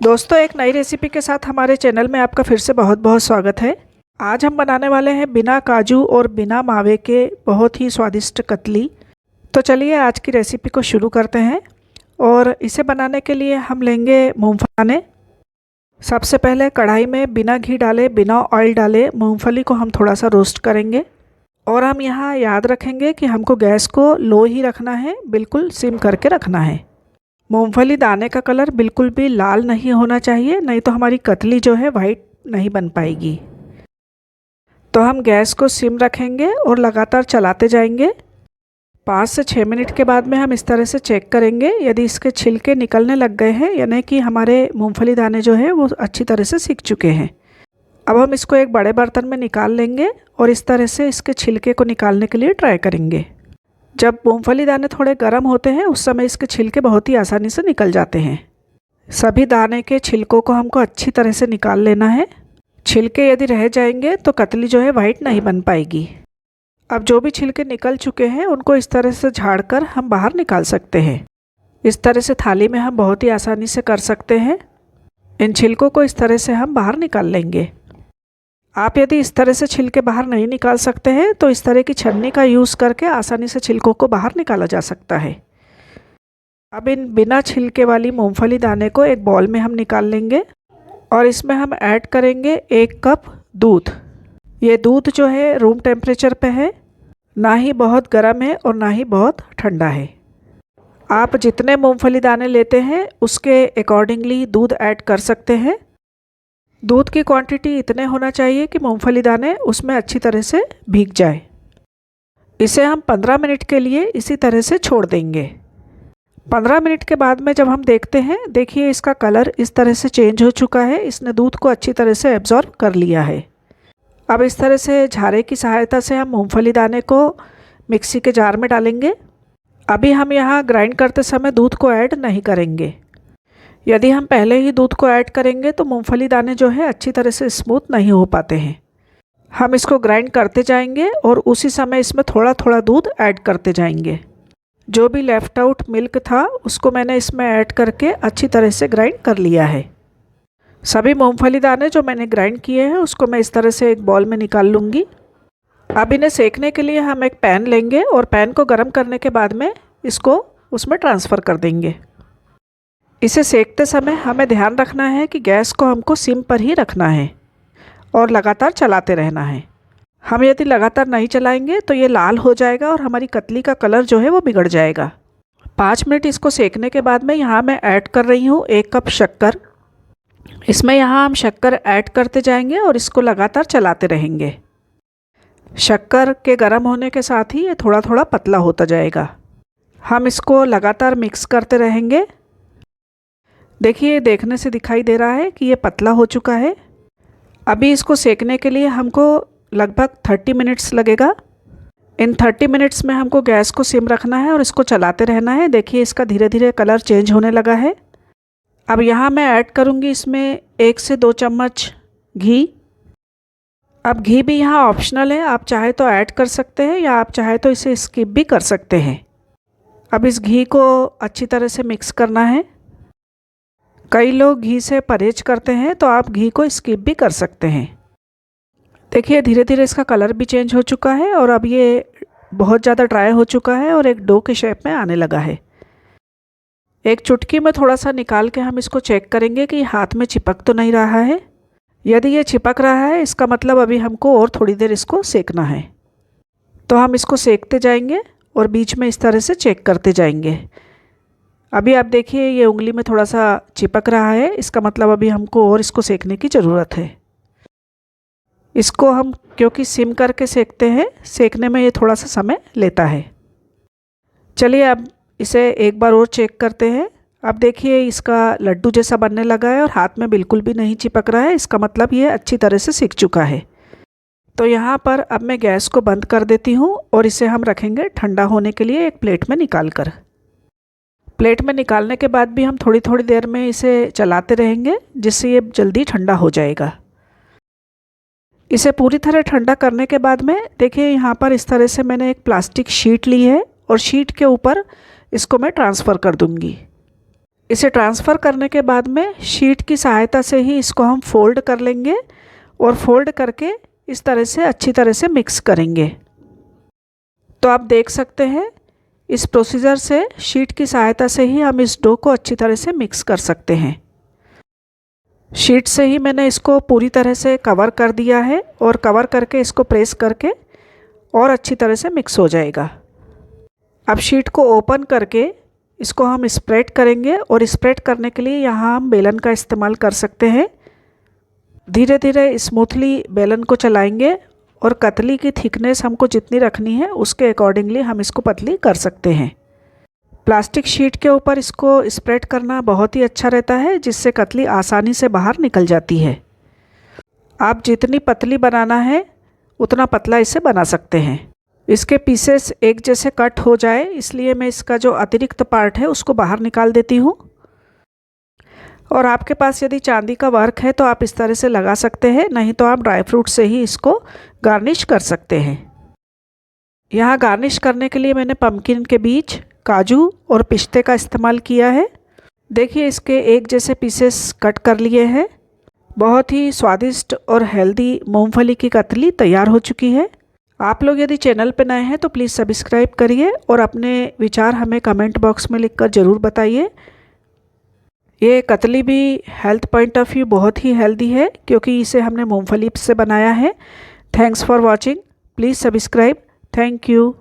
दोस्तों, एक नई रेसिपी के साथ हमारे चैनल में आपका फिर से बहुत बहुत स्वागत है। आज हम बनाने वाले हैं बिना काजू और बिना मावे के बहुत ही स्वादिष्ट कतली। तो चलिए आज की रेसिपी को शुरू करते हैं। और इसे बनाने के लिए हम लेंगे मूंगफली। सबसे पहले कढ़ाई में बिना घी डाले बिना ऑयल डाले मूंगफली को हम थोड़ा सा रोस्ट करेंगे। और हम यहाँ याद रखेंगे कि हमको गैस को लो ही रखना है, बिल्कुल सिम करके रखना है। मूंगफली दाने का कलर बिल्कुल भी लाल नहीं होना चाहिए, नहीं तो हमारी कतली जो है वाइट नहीं बन पाएगी। तो हम गैस को सिम रखेंगे और लगातार चलाते जाएंगे। 5 से 6 मिनट के बाद में हम इस तरह से चेक करेंगे। यदि इसके छिलके निकलने लग गए हैं, यानी कि हमारे मूंगफली दाने जो है वो अच्छी तरह से सिक चुके हैं। अब हम इसको एक बड़े बर्तन में निकाल लेंगे और इस तरह से इसके छिलके को निकालने के लिए ट्राई करेंगे। जब मूंगफली दाने थोड़े गर्म होते हैं उस समय इसके छिलके बहुत ही आसानी से निकल जाते हैं। सभी दाने के छिलकों को हमको अच्छी तरह से निकाल लेना है। छिलके यदि रह जाएंगे तो कतली जो है वाइट नहीं बन पाएगी। अब जो भी छिलके निकल चुके हैं उनको इस तरह से झाड़कर हम बाहर निकाल सकते हैं। इस तरह से थाली में हम बहुत ही आसानी से कर सकते हैं। इन छिलकों को इस तरह से हम बाहर निकाल लेंगे। आप यदि इस तरह से छिलके बाहर नहीं निकाल सकते हैं तो इस तरह की छन्नी का यूज़ करके आसानी से छिलकों को बाहर निकाला जा सकता है। अब इन बिना छिलके वाली मूंगफली दाने को एक बाउल में हम निकाल लेंगे और इसमें हम ऐड करेंगे 1 कप दूध। ये दूध जो है रूम टेम्परेचर पे है, ना ही बहुत गर्म है और ना ही बहुत ठंडा है। आप जितने मूंगफली दाने लेते हैं उसके अकॉर्डिंगली दूध ऐड कर सकते हैं। दूध की क्वांटिटी इतने होना चाहिए कि मूंगफली दाने उसमें अच्छी तरह से भीग जाए। इसे हम 15 मिनट के लिए इसी तरह से छोड़ देंगे। 15 मिनट के बाद में जब हम देखते हैं, देखिए इसका कलर इस तरह से चेंज हो चुका है। इसने दूध को अच्छी तरह से एब्जॉर्ब कर लिया है। अब इस तरह से झारे की सहायता से हम मूंगफली दाने को मिक्सी के जार में डालेंगे। अभी हम यहाँ ग्राइंड करते समय दूध को ऐड नहीं करेंगे। यदि हम पहले ही दूध को ऐड करेंगे तो मूंगफली दाने जो है अच्छी तरह से स्मूथ नहीं हो पाते हैं। हम इसको ग्राइंड करते जाएंगे और उसी समय इसमें थोड़ा थोड़ा दूध ऐड करते जाएंगे। जो भी लेफ़्ट आउट मिल्क था उसको मैंने इसमें ऐड करके अच्छी तरह से ग्राइंड कर लिया है। सभी मूंगफली दाने जो मैंने ग्राइंड किए हैं उसको मैं इस तरह से एक बाउल में निकाल लूँगी। अब इन्हें सेकने के लिए हम एक पैन लेंगे और पैन को गर्म करने के बाद में इसको उसमें ट्रांसफ़र कर देंगे। इसे सेकते समय हमें ध्यान रखना है कि गैस को हमको सिम पर ही रखना है और लगातार चलाते रहना है। हम यदि लगातार नहीं चलाएंगे तो ये लाल हो जाएगा और हमारी कतली का कलर जो है वो बिगड़ जाएगा। 5 मिनट इसको सेकने के बाद में यहाँ मैं ऐड कर रही हूँ 1 कप शक्कर। इसमें यहाँ हम शक्कर ऐड करते जाएंगे और इसको लगातार चलाते रहेंगे। शक्कर के गर्म होने के साथ ही ये थोड़ा थोड़ा पतला होता जाएगा। हम इसको लगातार मिक्स करते रहेंगे। देखिए, देखने से दिखाई दे रहा है कि ये पतला हो चुका है। अभी इसको सेकने के लिए हमको लगभग 30 मिनट्स लगेगा। इन 30 मिनट्स में हमको गैस को सिम रखना है और इसको चलाते रहना है। देखिए इसका धीरे धीरे कलर चेंज होने लगा है। अब यहाँ मैं ऐड करूँगी इसमें 1 से 2 चम्मच घी। अब घी भी यहाँ ऑप्शनल है, आप चाहे तो ऐड कर सकते हैं या आप चाहे तो इसे स्किप भी कर सकते हैं। अब इस घी को अच्छी तरह से मिक्स करना है। कई लोग घी से परहेज करते हैं तो आप घी को स्किप भी कर सकते हैं। देखिए धीरे धीरे इसका कलर भी चेंज हो चुका है और अब ये बहुत ज़्यादा ड्राई हो चुका है और एक डो के शेप में आने लगा है। एक चुटकी में थोड़ा सा निकाल के हम इसको चेक करेंगे कि हाथ में चिपक तो नहीं रहा है। यदि ये चिपक रहा है इसका मतलब अभी हमको और थोड़ी देर इसको सेकना है। तो हम इसको सेकते जाएंगे और बीच में इस तरह से चेक करते जाएंगे। अभी आप देखिए ये उंगली में थोड़ा सा चिपक रहा है, इसका मतलब अभी हमको और इसको सेकने की ज़रूरत है। इसको हम क्योंकि सिम करके सेकते हैं, सेकने में ये थोड़ा सा समय लेता है। चलिए अब इसे एक बार और चेक करते हैं। अब देखिए इसका लड्डू जैसा बनने लगा है और हाथ में बिल्कुल भी नहीं चिपक रहा है, इसका मतलब ये अच्छी तरह से सिक चुका है। तो यहाँ पर अब मैं गैस को बंद कर देती हूँ और इसे हम रखेंगे ठंडा होने के लिए एक प्लेट में निकाल कर। प्लेट में निकालने के बाद भी हम थोड़ी थोड़ी देर में इसे चलाते रहेंगे जिससे ये जल्दी ठंडा हो जाएगा। इसे पूरी तरह ठंडा करने के बाद में देखिए यहाँ पर इस तरह से मैंने एक प्लास्टिक शीट ली है और शीट के ऊपर इसको मैं ट्रांसफ़र कर दूँगी। इसे ट्रांसफ़र करने के बाद में शीट की सहायता से ही इसको हम फोल्ड कर लेंगे और फोल्ड करके इस तरह से अच्छी तरह से मिक्स करेंगे। तो आप देख सकते हैं इस प्रोसीजर से शीट की सहायता से ही हम इस डो को अच्छी तरह से मिक्स कर सकते हैं। शीट से ही मैंने इसको पूरी तरह से कवर कर दिया है और कवर करके इसको प्रेस करके और अच्छी तरह से मिक्स हो जाएगा। अब शीट को ओपन करके इसको हम स्प्रेड करेंगे और स्प्रेड करने के लिए यहाँ हम बेलन का इस्तेमाल कर सकते हैं। धीरे धीरे स्मूथली बेलन को चलाएंगे और कतली की थिकनेस हमको जितनी रखनी है उसके अकॉर्डिंगली हम इसको पतली कर सकते हैं। प्लास्टिक शीट के ऊपर इसको स्प्रेड करना बहुत ही अच्छा रहता है, जिससे कतली आसानी से बाहर निकल जाती है। आप जितनी पतली बनाना है उतना पतला इसे बना सकते हैं। इसके पीसेस एक जैसे कट हो जाए इसलिए मैं इसका जो अतिरिक्त पार्ट है उसको बाहर निकाल देती हूँ। और आपके पास यदि चांदी का वर्क है तो आप इस तरह से लगा सकते हैं, नहीं तो आप ड्राई फ्रूट से ही इसको गार्निश कर सकते हैं। यहाँ गार्निश करने के लिए मैंने पम्पकिन के बीज, काजू और पिस्ते का इस्तेमाल किया है। देखिए इसके एक जैसे पीसेस कट कर लिए हैं। बहुत ही स्वादिष्ट और हेल्दी मूंगफली की कतली तैयार हो चुकी है। आप लोग यदि चैनल पर नए हैं तो प्लीज़ सब्सक्राइब करिए और अपने विचार हमें कमेंट बॉक्स में लिखकर ज़रूर बताइए। ये कतली भी हेल्थ पॉइंट ऑफ व्यू बहुत ही हेल्दी है क्योंकि इसे हमने मूंगफली से बनाया है। Thanks for watching. Please subscribe. Thank you.